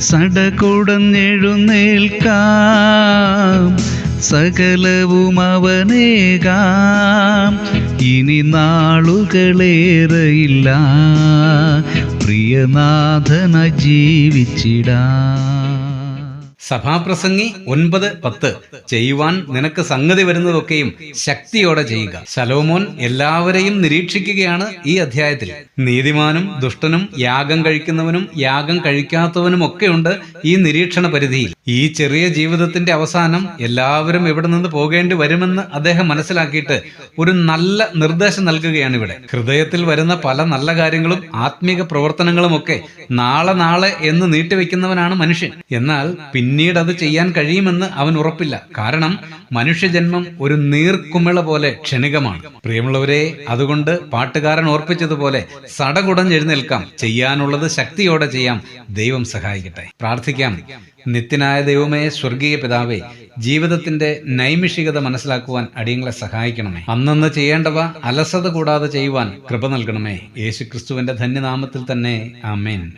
സടകുടഞ്ഞെഴുന്നേൽക്കാം, സകലവും അവനേകാം. ഇനി നാളുകളേറെയില്ല, പ്രിയനാഥന ജീവിച്ചിടാം. സഭാപ്രസംഗി 9:10. ചെയ്യുവാൻ നിനക്ക് സംഗതി വരുന്നതൊക്കെയും ശക്തിയോടെ ചെയ്യുക. ശലോമോൻ എല്ലാവരെയും നിരീക്ഷിക്കുകയാണ് ഈ അധ്യായത്തിൽ. നീതിമാനും ദുഷ്ടനും യാഗം കഴിക്കുന്നവനും യാഗം കഴിക്കാത്തവനും ഒക്കെയുണ്ട് ഈ നിരീക്ഷണ പരിധിയിൽ. ഈ ചെറിയ ജീവിതത്തിന്റെ അവസാനം എല്ലാവരും ഇവിടെ നിന്ന് പോകേണ്ടി വരുമെന്ന് അദ്ദേഹം മനസ്സിലാക്കിയിട്ട് ഒരു നല്ല നിർദ്ദേശം നൽകുകയാണ് ഇവിടെ. ഹൃദയത്തിൽ വരുന്ന പല നല്ല കാര്യങ്ങളും ആത്മീക പ്രവർത്തനങ്ങളും ഒക്കെ നാളെ എന്ന് നീട്ടിവെക്കുന്നവനാണ് മനുഷ്യൻ. എന്നാൽ പിന്നീട് അത് ചെയ്യാൻ കഴിയുമെന്ന് അവൻ ഉറപ്പില്ല. കാരണം മനുഷ്യജന്മം ഒരു നീർക്കുമിള പോലെ ക്ഷണികമാണ്. പ്രിയമുള്ളവരെ, അതുകൊണ്ട് പാട്ടുകാരൻ ഓർപ്പിച്ചതുപോലെ സടകുടഞ്ഞെഴുന്നേൽക്കാം, ചെയ്യാനുള്ളത് ശക്തിയോടെ ചെയ്യാം. ദൈവം സഹായിക്കട്ടെ. പ്രാർത്ഥിക്കാം. നിത്യനായ ദൈവമേ, സ്വർഗീയ പിതാവേ, ജീവിതത്തിന്റെ നൈമിഷികത മനസ്സിലാക്കുവാൻ അടിയങ്ങളെ സഹായിക്കണമേ. അന്നന്ന് ചെയ്യേണ്ടവ അലസത കൂടാതെ ചെയ്യുവാൻ കൃപ നൽകണമേ. യേശുക്രിസ്തുവിന്റെ ധന്യനാമത്തിൽ തന്നെ, ആമേൻ.